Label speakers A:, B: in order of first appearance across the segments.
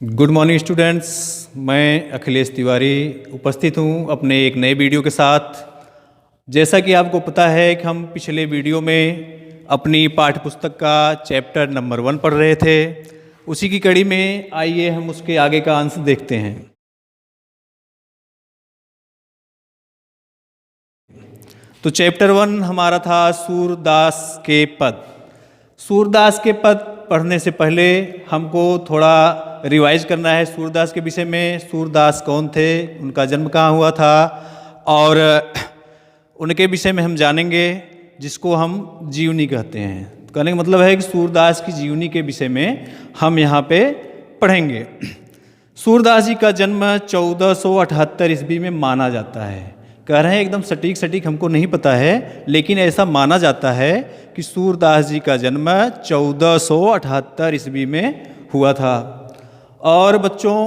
A: Good morning students. मैं अखिलेश तिवारी उपस्थित हूँ अपने एक नए वीडियो के साथ। जैसा कि आपको पता है कि हम पिछले वीडियो में अपनी पाठ्य पुस्तक का चैप्टर नंबर 1 पढ़ रहे थे, उसी की कड़ी में आइए हम उसके आगे का अंश देखते हैं। तो चैप्टर 1 हमारा था सूरदास के पद। सूरदास के पद पढ़ने से पहले हमको थोड़ा रिवाइज करना है सूरदास के विषय में। सूरदास कौन थे, उनका जन्म कहाँ हुआ था और उनके विषय में हम जानेंगे, जिसको हम जीवनी कहते हैं। कहने का मतलब है कि सूरदास की जीवनी के विषय में हम यहाँ पे पढ़ेंगे। सूरदास जी का जन्म 1478 ईस्वी में माना जाता है। कह रहे हैं एकदम सटीक हमको नहीं पता है, लेकिन ऐसा माना जाता है कि सूरदास जी का जन्म 1478 ईस्वी में हुआ था। और बच्चों,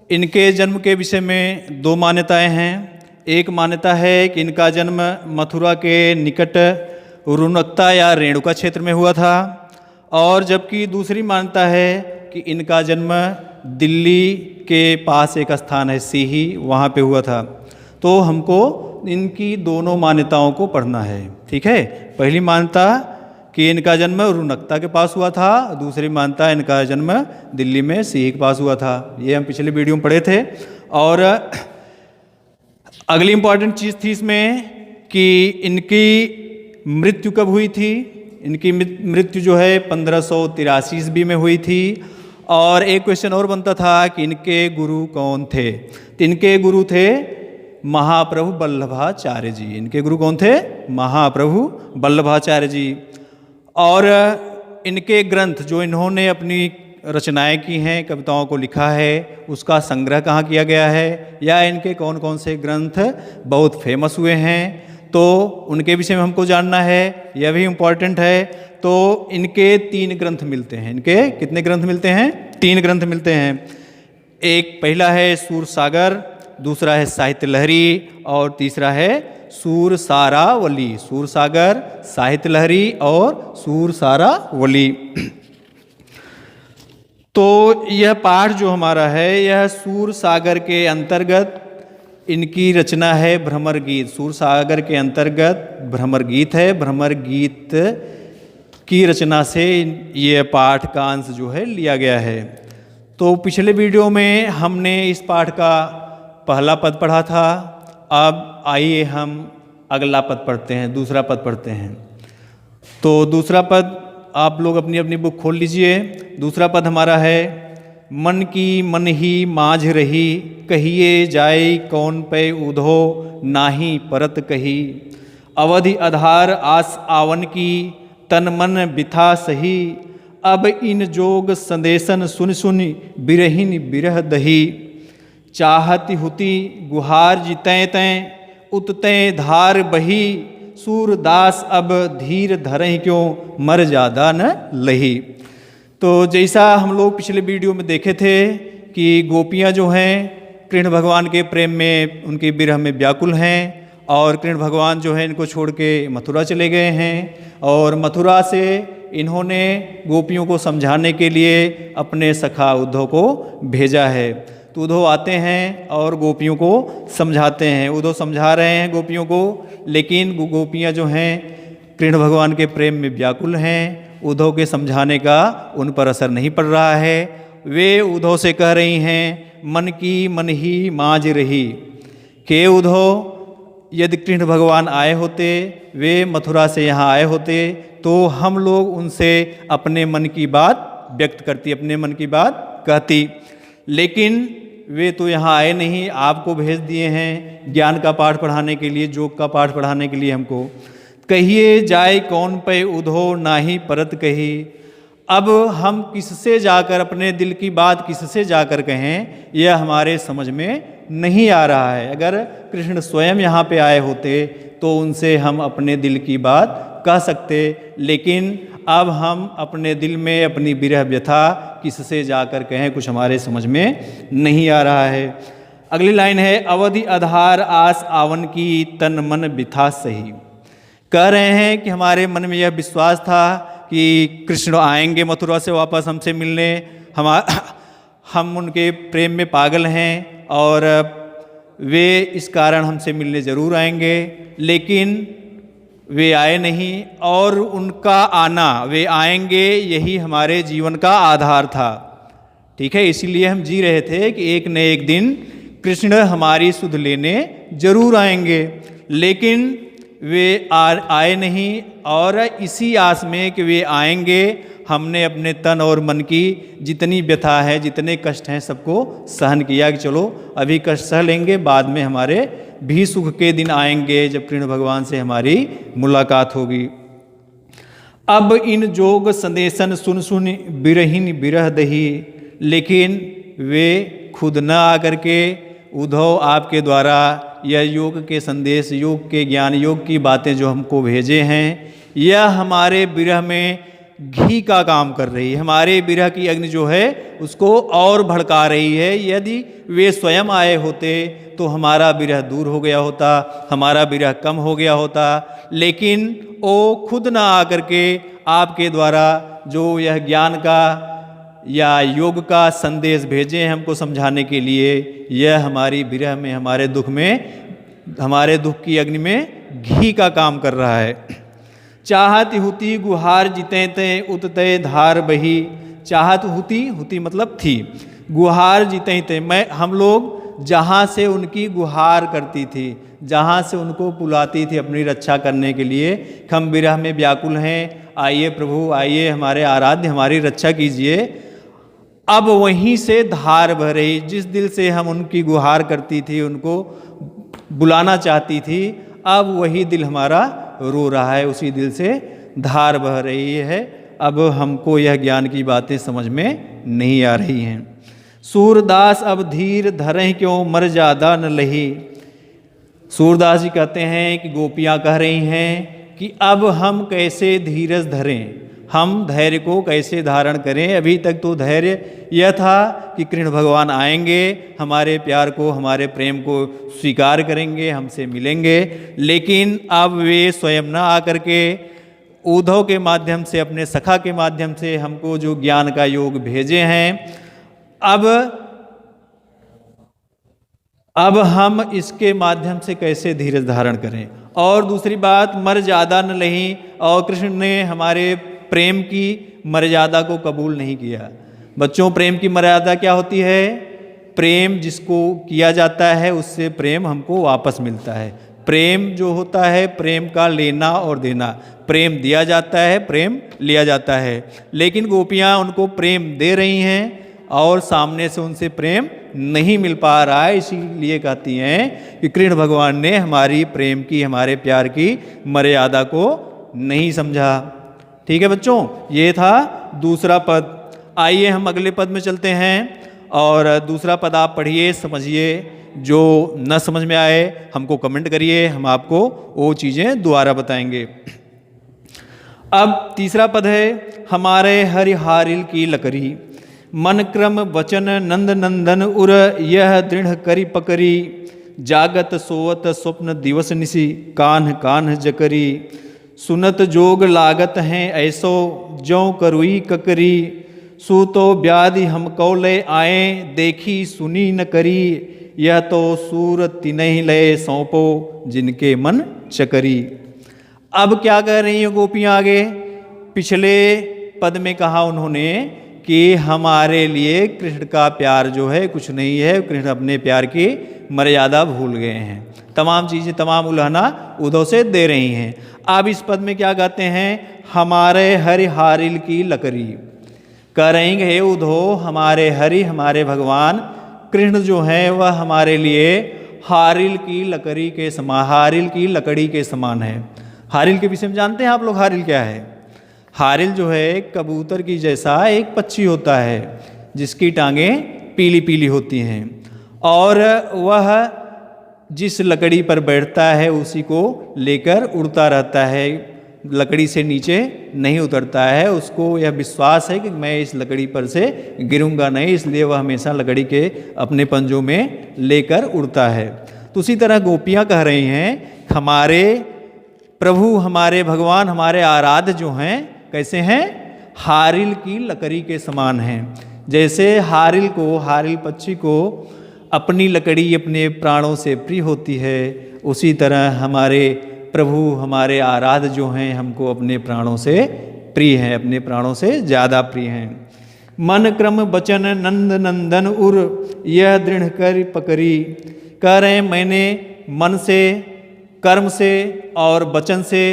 A: इनके जन्म के विषय में दो मान्यताएं हैं। एक मान्यता है कि इनका जन्म मथुरा के निकट रुनकता या रेणुका क्षेत्र में हुआ था, और जबकि दूसरी मान्यता है कि इनका जन्म दिल्ली के पास एक स्थान है सीही, वहाँ पे हुआ था। तो हमको इनकी दोनों मान्यताओं को पढ़ना है, ठीक है। पहली मान्यता कि इनका जन्म रुनकता के पास हुआ था, दूसरी मान्यता इनका जन्म दिल्ली में सीही के पास हुआ था। ये हम पिछले वीडियो में पढ़े थे। और अगली इम्पॉर्टेंट चीज़ थी इसमें कि इनकी मृत्यु कब हुई थी। इनकी मृत्यु जो है 1583 ईस्वी में हुई थी। और एक क्वेश्चन और बनता था कि इनके गुरु कौन थे। तो इनके गुरु थे महाप्रभु वल्लभाचार्य जी। इनके गुरु कौन थे? महाप्रभु वल्लभाचार्य जी। और इनके ग्रंथ जो इन्होंने अपनी रचनाएं की हैं, कविताओं को लिखा है, उसका संग्रह कहाँ किया गया है, या इनके कौन कौन से ग्रंथ बहुत फेमस हुए हैं, तो उनके विषय में हमको जानना है। यह भी इम्पॉर्टेंट है। तो इनके 3 ग्रंथ मिलते हैं। इनके कितने ग्रंथ मिलते हैं? 3 ग्रंथ मिलते हैं। एक पहला है सूरसागर, दूसरा है साहित्य लहरी, और तीसरा है सूरसारावली। सूरसागर, साहित्य लहरी और सूरसारावली। तो यह पाठ जो हमारा है, यह सूरसागर के अंतर्गत इनकी रचना है भ्रमर गीत। सूरसागर के अंतर्गत भ्रमर गीत है। भ्रमर गीत की रचना से यह पाठ का अंश जो है लिया गया है। तो पिछले वीडियो में हमने इस पाठ का पहला पद पढ़ा था। अब आइए हम अगला पद पढ़ते हैं, दूसरा पद पढ़ते हैं। तो दूसरा पद आप लोग अपनी अपनी बुक खोल लीजिए। दूसरा पद हमारा है, मन की मन ही माझ रही, कहिए जाए कौन पे उधो, नाही परत कही। अवधि आधार आस आवन की, तन मन बिथा सही। अब इन जोग संदेशन सुन सुन, बिरहिन बिरह दही। चाहती हुती गुहार जितैं तैं, उततैं धार बही। सूरदास अब धीर धरहि क्यों, मर ज्यादा न लही। तो जैसा हम लोग पिछले वीडियो में देखे थे कि गोपियाँ जो हैं कृष्ण भगवान के प्रेम में, उनके विरह में व्याकुल हैं, और कृष्ण भगवान जो है इनको छोड़ के मथुरा चले गए हैं। और मथुरा से इन्होंने गोपियों को समझाने के लिए अपने सखा उद्धव को भेजा है। तो उद्धव आते हैं और गोपियों को समझाते हैं। उद्धव समझा रहे हैं गोपियों को, लेकिन गोपियाँ जो हैं कृष्ण भगवान के प्रेम में व्याकुल हैं। उद्धव के समझाने का उन पर असर नहीं पड़ रहा है। वे उद्धव से कह रही हैं, मन की मन ही माझ रही। के उद्धव, यदि कृष्ण भगवान आए होते, वे मथुरा से यहाँ आए होते, तो हम लोग उनसे अपने मन की बात व्यक्त करती, अपने मन की बात कहती। लेकिन वे तो यहाँ आए नहीं, आपको भेज दिए हैं ज्ञान का पाठ पढ़ाने के लिए, योग का पाठ पढ़ाने के लिए हमको। कहिए जाए कौन पे उधो, नाही परत कही। अब हम किससे जाकर अपने दिल की बात किससे जाकर कहें, यह हमारे समझ में नहीं आ रहा है। अगर कृष्ण स्वयं यहाँ पे आए होते तो उनसे हम अपने दिल की बात कह सकते, लेकिन अब हम अपने दिल में अपनी विरह व्यथा किससे जाकर कहें, कुछ हमारे समझ में नहीं आ रहा है। अगली लाइन है, अवधि आधार आस आवन की, तन मन बिथा सही। कह रहे हैं कि हमारे मन में यह विश्वास था कि कृष्ण आएंगे मथुरा से वापस हमसे मिलने, हम उनके प्रेम में पागल हैं और वे इस कारण हमसे मिलने ज़रूर आएंगे, लेकिन वे आए नहीं और उनका आना, वे आएंगे, यही हमारे जीवन का आधार था। ठीक है, इसीलिए हम जी रहे थे कि एक न एक दिन कृष्ण हमारी सुध लेने जरूर आएंगे, लेकिन वे आए नहीं। और इसी आस में कि वे आएंगे, हमने अपने तन और मन की जितनी व्यथा है, जितने कष्ट हैं, सबको सहन किया कि चलो अभी कष्ट सह लेंगे, बाद में हमारे भी सुख के दिन आएंगे जब कृष्ण भगवान से हमारी मुलाकात होगी। अब इन जोग संदेशन सुन सुन बिरहिन बिरह दही, लेकिन वे खुद न आकर के उद्धव आपके द्वारा यह योग के संदेश, योग के ज्ञान, योग की बातें जो हमको भेजे हैं, यह हमारे विरह में घी का काम कर रही है। हमारे विरह की अग्नि जो है उसको और भड़का रही है। यदि वे स्वयं आए होते तो हमारा विरह दूर हो गया होता, हमारा विरह कम हो गया होता, लेकिन वो खुद ना आकर के आपके द्वारा जो यह ज्ञान का या योग का संदेश भेजे हमको समझाने के लिए, यह हमारी विरह में, हमारे दुख में, हमारे दुख की अग्नि में घी का काम कर रहा है। चाहत हुती गुहार जिते ते उतते धार बही, चाहत हुती, हुती मतलब थी, गुहार जिते ते, हम लोग जहाँ से उनकी गुहार करती थी, जहाँ से उनको बुलाती थी अपनी रक्षा करने के लिए, हम विरह में व्याकुल हैं, आइए प्रभु आइए, हमारे आराध्य, हमारी रक्षा कीजिए। अब वहीं से धार बह रही, जिस दिल से हम उनकी गुहार करती थी, उनको बुलाना चाहती थी, अब वही दिल हमारा रो रहा है, उसी दिल से धार बह रही है। अब हमको यह ज्ञान की बातें समझ में नहीं आ रही हैं। सूरदास अब धीर धरें क्यों मर ज्यादा न लही। सूरदास जी कहते हैं कि गोपियाँ कह रही हैं कि अब हम कैसे धीरज धरें, हम धैर्य को कैसे धारण करें। अभी तक तो धैर्य यह था कि कृष्ण भगवान आएंगे, हमारे प्यार को, हमारे प्रेम को स्वीकार करेंगे, हमसे मिलेंगे, लेकिन अब वे स्वयं न आकर के उद्धव के माध्यम से, अपने सखा के माध्यम से हमको जो ज्ञान का योग भेजे हैं, अब हम इसके माध्यम से कैसे धीरज धारण करें। और दूसरी बात, मर ज्यादा न लही, और कृष्ण ने हमारे प्रेम की मर्यादा को कबूल नहीं किया। बच्चों, प्रेम की मर्यादा क्या होती है? प्रेम जिसको किया जाता है उससे प्रेम हमको वापस मिलता है। प्रेम जो होता है, प्रेम का लेना और देना, प्रेम दिया जाता है, प्रेम लिया जाता है। लेकिन गोपियाँ उनको प्रेम दे रही हैं और सामने से उनसे प्रेम नहीं मिल पा रहा है, इसीलिए कहती हैं कि कृष्ण भगवान ने हमारी प्रेम की, हमारे प्यार की मर्यादा को नहीं समझा। ठीक है बच्चों, ये था दूसरा पद। आइए हम अगले पद में चलते हैं और दूसरा पद आप पढ़िए, समझिए। जो न समझ में आए हमको कमेंट करिए, हम आपको वो चीज़ें दोबारा बताएंगे। अब तीसरा पद है, हमारे हरिहारिल की लकड़ी, मन क्रम वचन नंद नंदन उर, यह दृढ़ करी पकरी, जागत सोवत स्वप्न दिवस निसी, कान्ह कान्ह जकरी, सुनत जोग लागत हैं ऐसो, ज्यों करुई ककरी, सूतो व्याधि हम कौले आए, देखी सुनी न करी, यह तो सूर तिनहि लय सौंपो, जिनके मन चकरी। अब क्या कह रही हैं गोपियाँ आगे? पिछले पद में कहा उन्होंने कि हमारे लिए कृष्ण का प्यार जो है कुछ नहीं है, कृष्ण अपने प्यार की मर्यादा भूल गए हैं, तमाम चीज़ें, तमाम उल्हाना उद्धव से दे रही हैं। अब इस पद में क्या कहते हैं? हमारे हरिहारिल की लकड़ी, कह रही है उद्धव, हमारे हरि, हमारे भगवान कृष्ण जो हैं वह हमारे लिए हारिल की लकड़ी के समान, हारिल की लकड़ी के समान है। हारिल के विषय में जानते हैं आप लोग? हारिल क्या है? हारिल जो है कबूतर की जैसा एक पक्षी होता है जिसकी टांगें पीली पीली होती हैं, और वह जिस लकड़ी पर बैठता है उसी को लेकर उड़ता रहता है, लकड़ी से नीचे नहीं उतरता है। उसको यह विश्वास है कि मैं इस लकड़ी पर से गिरूंगा नहीं, इसलिए वह हमेशा लकड़ी के अपने पंजों में लेकर उड़ता है। तो उसी तरह गोपियाँ कह रही हैं, हमारे प्रभु, हमारे भगवान, हमारे आराध्य जो हैं कैसे हैं? हारिल की लकड़ी के समान हैं। जैसे हारिल पक्षी को अपनी लकड़ी अपने प्राणों से प्रिय होती है, उसी तरह हमारे प्रभु हमारे आराध्य जो हैं हमको अपने प्राणों से प्रिय हैं, अपने प्राणों से ज़्यादा प्रिय हैं। मन क्रम वचन नंद नंदन उर यह दृढ़ कर पकड़ी। कह रहे हैं मैंने मन से, कर्म से और वचन से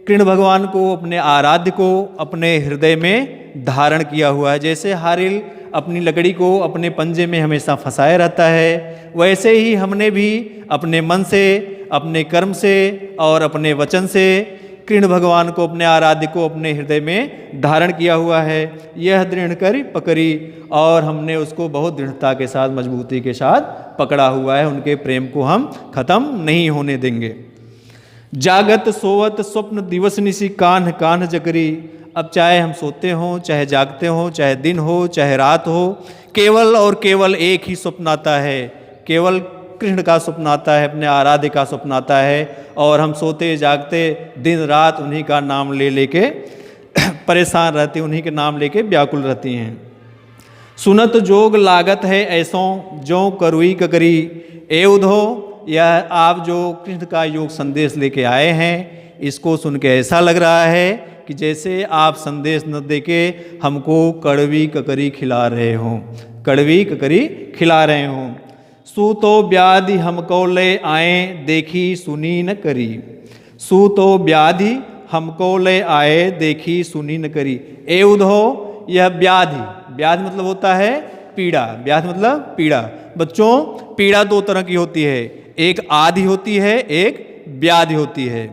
A: कृष्ण भगवान को, अपने आराध्य को अपने हृदय में धारण किया हुआ है। जैसे हारिल अपनी लकड़ी को अपने पंजे में हमेशा फंसाए रहता है, वैसे ही हमने भी अपने मन से, अपने कर्म से और अपने वचन से कृष्ण भगवान को, अपने आराध्य को अपने हृदय में धारण किया हुआ है। यह दृढ़ कर पकड़ी, और हमने उसको बहुत दृढ़ता के साथ, मजबूती के साथ पकड़ा हुआ है। उनके प्रेम को हम खत्म नहीं होने देंगे। जागत सोवत स्वप्न दिवस निशी कान्ह कान्ह जकरी। अब चाहे हम सोते हों, चाहे जागते हों, चाहे दिन हो, चाहे रात हो, केवल और केवल एक ही स्वप्न आता है, केवल कृष्ण का स्वप्न आता है, अपने आराध्य का स्वप्न आता है। और हम सोते जागते दिन रात उन्हीं का नाम ले लेके परेशान रहते, उन्हीं के नाम लेके व्याकुल रहती हैं। सुनत जोग लागत है ऐसों जो करुई ककरी। ए उधो, यह आप जो कृष्ण का योग संदेश लेके आए हैं, इसको सुन के ऐसा लग रहा है कि जैसे आप संदेश न देके हमको कड़वी ककरी खिला रहे हों, कड़वी ककरी खिला रहे हों। सूतो व्याधि हमको ले आए देखी सुनी न करी। सूतो व्याधि हमको ले आए देखी सुनी न करी। ए उधो, यह व्याधि, व्याधि मतलब होता है पीड़ा, व्याधि मतलब पीड़ा। बच्चों, पीड़ा दो तरह की होती है, एक आदि होती है, एक व्याधि होती है।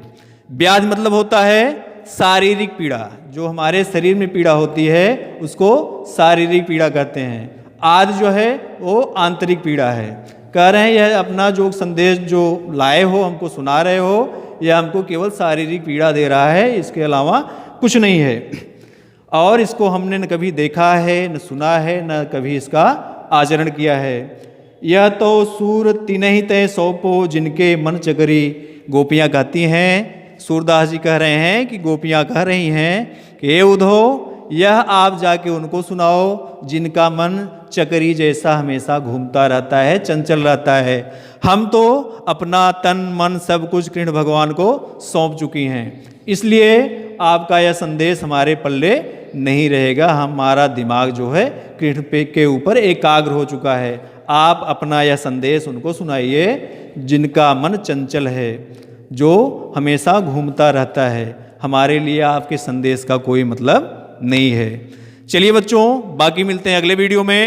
A: व्याधि मतलब होता है शारीरिक पीड़ा, जो हमारे शरीर में पीड़ा होती है उसको शारीरिक पीड़ा कहते हैं। आदि जो है वो आंतरिक पीड़ा है। कह रहे हैं यह अपना जो संदेश जो लाए हो, हमको सुना रहे हो, यह हमको केवल शारीरिक पीड़ा दे रहा है, इसके अलावा कुछ नहीं है। और इसको हमने न कभी देखा है, न सुना है, न कभी इसका आचरण किया है। यह तो सूर तिनहि तय सौंपो जिनके मन चकरी। गोपियाँ कहती हैं, सूरदास जी कह रहे हैं कि गोपियाँ कह रही हैं कि हे उधो, यह आप जाके उनको सुनाओ जिनका मन चकरी जैसा हमेशा घूमता रहता है, चंचल रहता है। हम तो अपना तन मन सब कुछ कृष्ण भगवान को सौंप चुकी हैं, इसलिए आपका यह संदेश हमारे पल्ले नहीं रहेगा। हमारा दिमाग जो है कृष्ण पे के ऊपर एकाग्र हो चुका है। आप अपना यह संदेश उनको सुनाइए जिनका मन चंचल है, जो हमेशा घूमता रहता है। हमारे लिए आपके संदेश का कोई मतलब नहीं है। चलिए बच्चों, बाकी मिलते हैं अगले वीडियो में।